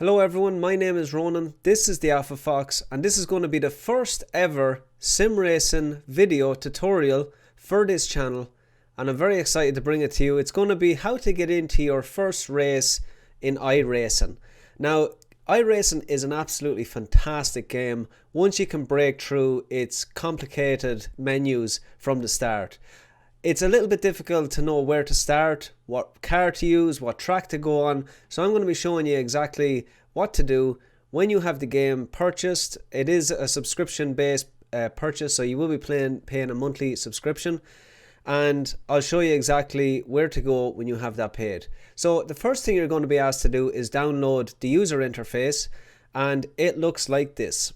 Hello everyone, my name is Ronan, this is the Alpha Fox, and this is going to be the first ever sim racing video tutorial for this channel, and I'm very excited to bring it to you. It's going to be how to get into your first race in iRacing. Now, iRacing is an absolutely fantastic game once you can break through its complicated menus from the start. It's a little bit difficult to know where to start, what car to use, what track to go on. So I'm going to be showing you exactly what to do when you have the game purchased. It is a subscription based purchase, so you will be paying a monthly subscription. And I'll show you exactly where to go when you have that paid. So the first thing you're going to be asked to do is download the user interface, and it looks like this.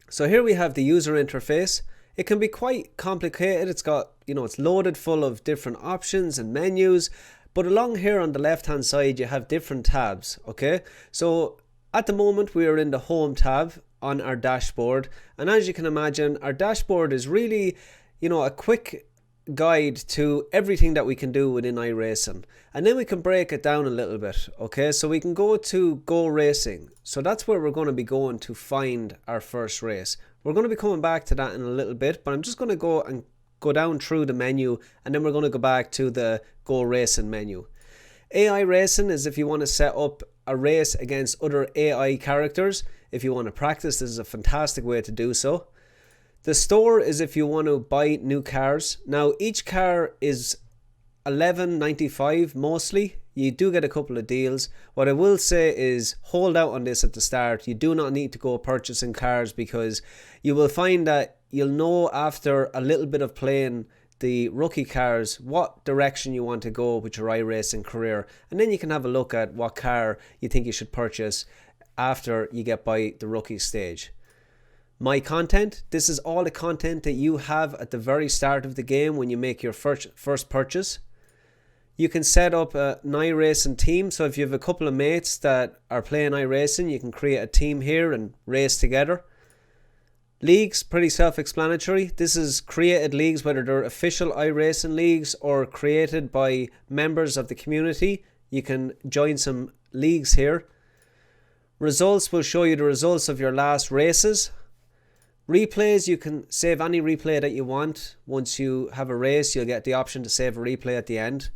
So here we have the user interface. It can be quite complicated. It's got, it's loaded full of different options and menus, but along here on the left hand side you have different tabs. Okay, so at the moment we are in the home tab on our dashboard, and as you can imagine, our dashboard is really a quick guide to everything that we can do within iRacing, and then we can break it down a little bit. Okay, so we can go to Go Racing. So that's where we're going to be going to find our first race. We're going to be coming back to that in a little bit, but I'm just going to go down through the menu, and then we're going to go back to the Go Racing menu. AI Racing is if you want to set up a race against other AI characters. If you want to practice, this is a fantastic way to do so. The store is if you want to buy new cars. Now each car is $11.95 mostly. You do get a couple of deals. What I will say is hold out on this at the start. You do not need to go purchasing cars, because you will find that you'll know after a little bit of playing the rookie cars what direction you want to go with your iRacing career, and then you can have a look at what car you think you should purchase after you get by the rookie stage. My content, this is all the content that you have at the very start of the game when you make your first purchase. You can set up an iRacing team, so if you have a couple of mates that are playing iRacing, you can create a team here and race together. Leagues, pretty self-explanatory. This is created leagues, whether they're official iRacing leagues or created by members of the community. You can join some leagues here. Results will show you the results of your last races. Replays, you can save any replay that you want. Once you have a race, you'll get the option to save a replay at the end.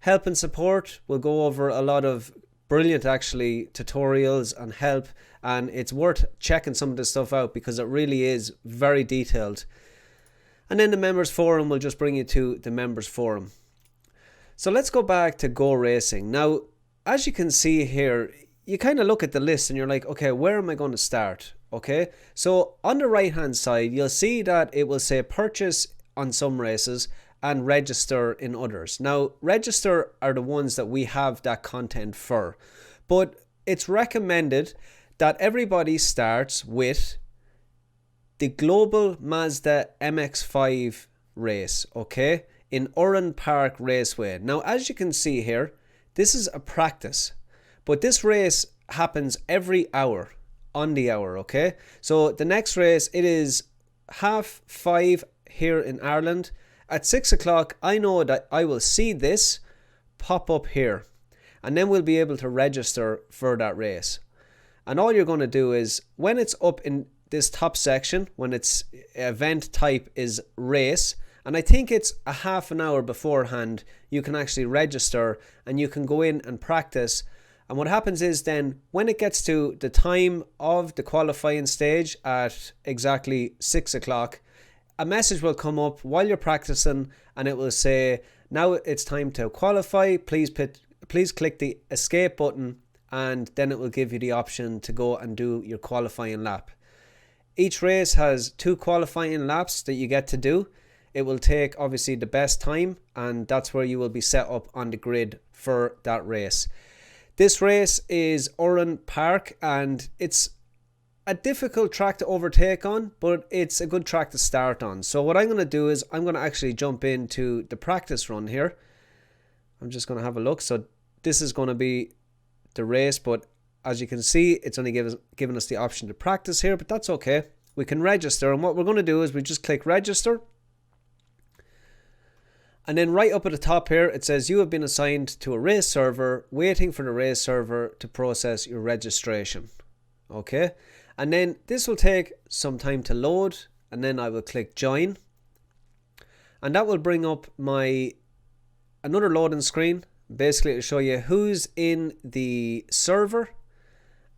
Help and support, we'll go over a lot of brilliant tutorials and help, and it's worth checking some of this stuff out because it really is very detailed. And then the members forum will just bring you to the members forum. So let's go back to Go Racing. Now, as you can see here, you kind of look at the list and you're like, okay, where am I going to start? Okay, so on the right hand side you'll see that it will say purchase on some races and register in others. Now, register are the ones that we have that content for, but it's recommended that everybody starts with the Global Mazda MX-5 race, okay, in Oran Park Raceway. Now, as you can see here, this is a practice, but this race happens every hour, on the hour, okay? So the next race, it is 5:30 here in Ireland. At 6 o'clock, I know that I will see this pop up here, and then we'll be able to register for that race. And all you're going to do is, when it's up in this top section, when its event type is race, and I think it's a half an hour beforehand, you can actually register and you can go in and practice. And what happens is then, when it gets to the time of the qualifying stage at exactly 6 o'clock, a message will come up while you're practicing, and it will say, now it's time to qualify. Please click the escape button, and then it will give you the option to go and do your qualifying lap. Each race has 2 qualifying laps that you get to do. It will take obviously the best time, and that's where you will be set up on the grid for that race. This race is Oran Park, and it's a difficult track to overtake on, but it's a good track to start on. So what I'm going to do is I'm going to actually jump into the practice run here. I'm just going to have a look. So this is going to be the race, but as you can see, it's only giving us the option to practice here, but that's okay. We can register, and what we're going to do is we just click register. And then right up at the top here, it says you have been assigned to a race server, waiting for the race server to process your registration. Okay. And then this will take some time to load, and then I will click join. And that will bring up another loading screen, basically to show you who's in the server.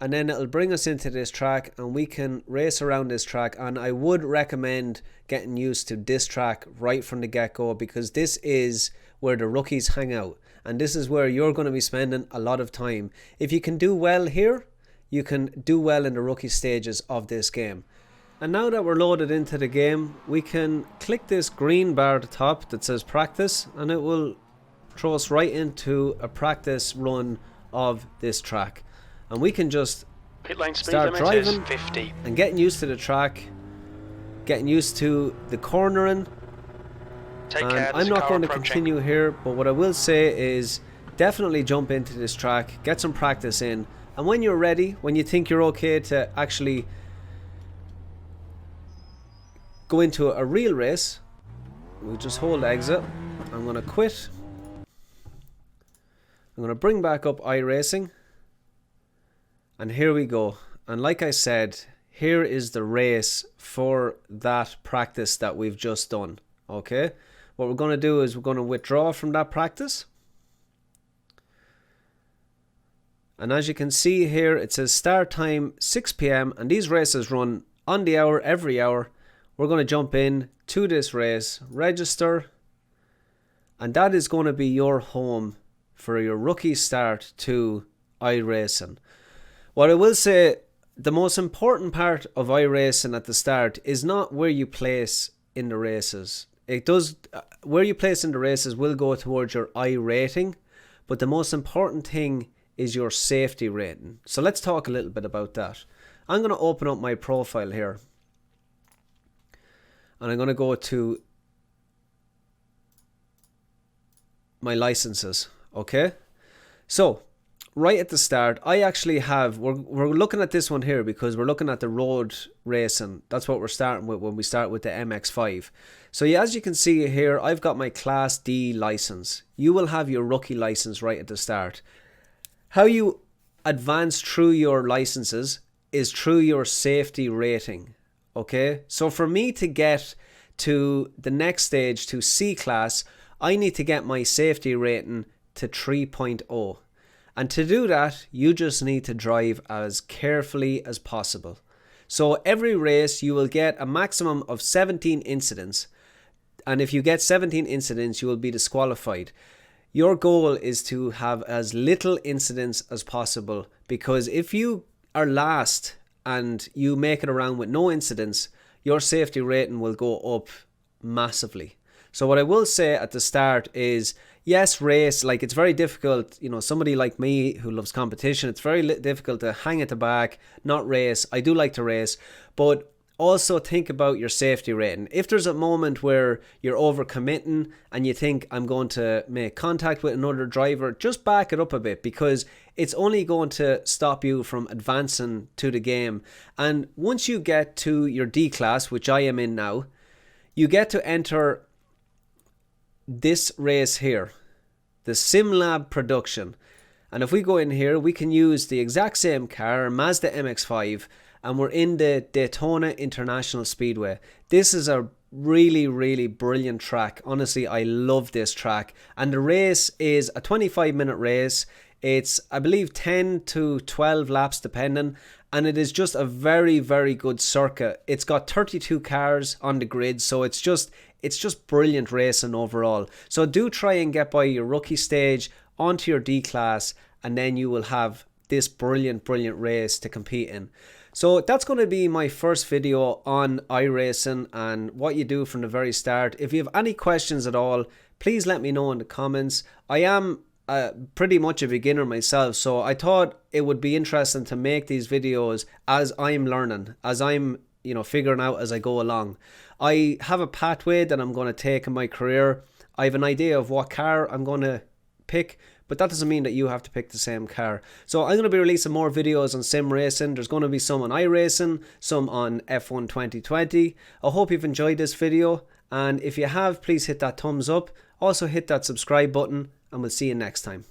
And then it'll bring us into this track and we can race around this track. And I would recommend getting used to this track right from the get-go, because this is where the rookies hang out. And this is where you're going to be spending a lot of time. If you can do well here, you can do well in the rookie stages of this game. And now that we're loaded into the game, we can click this green bar at the top that says practice, and it will throw us right into a practice run of this track. And we can just start driving and getting used to the track, getting used to the cornering. And I'm not going to continue here, but what I will say is definitely jump into this track, get some practice in, and when you're ready, when you think you're okay to actually go into a real race, we'll just hold exit. I'm going to quit. I'm going to bring back up iRacing. And here we go. And like I said, here is the race for that practice that we've just done. Okay. What we're going to do is we're going to withdraw from that practice. And as you can see here, it says start time 6 p.m. and these races run on the hour, every hour. We're going to jump in to this race, register, and that is going to be your home for your rookie start to iRacing. What I will say, the most important part of iRacing at the start is not where you place in the races. Where you place in the races will go towards your iRating, but the most important thing is your safety rating. So let's talk a little bit about that. I'm going to open up my profile here. And I'm going to go to my licenses. Okay. So right at the start, I actually have, we're looking at this one here because we're looking at the road racing. That's what we're starting with when we start with the MX-5. So yeah, as you can see here, I've got my Class D license. You will have your rookie license right at the start. How you advance through your licenses is through your safety rating. Okay, so for me to get to the next stage, to C class, I need to get my safety rating to 3.0. And to do that, you just need to drive as carefully as possible. So every race, you will get a maximum of 17 incidents. And if you get 17 incidents, you will be disqualified. Your goal is to have as little incidents as possible, because if you are last and you make it around with no incidents, your safety rating will go up massively. So what I will say at the start is, yes, race, like it's very difficult, you know, somebody like me who loves competition, it's very difficult to hang at the back, not race. I do like to race, but also think about your safety rating. If there's a moment where you're overcommitting and you think I'm going to make contact with another driver, just back it up a bit, because it's only going to stop you from advancing to the game. And once you get to your D class, which I am in now, you get to enter this race here, the SimLab production. And if we go in here, we can use the exact same car, Mazda MX-5, and we're in the Daytona International Speedway. This is a really, really brilliant track. Honestly, I love this track. And the race is a 25-minute race. It's, I believe, 10 to 12 laps depending. And it is just a very, very good circuit. It's got 32 cars on the grid, so it's just brilliant racing overall. So do try and get by your rookie stage onto your D class, and then you will have this brilliant race to compete in. So that's going to be my first video on iRacing and what you do from the very start. If you have any questions at all, please let me know in the comments. I am pretty much a beginner myself, so I thought it would be interesting to make these videos as I'm learning, as I'm, you know, figuring out as I go along. I have a pathway that I'm going to take in my career. I have an idea of what car I'm going to pick, but that doesn't mean that you have to pick the same car. So I'm going to be releasing more videos on sim racing. There's going to be some on iRacing, some on F1 2020. I hope you've enjoyed this video, And if you have, please hit that thumbs up. Also hit that subscribe button, and we'll see you next time.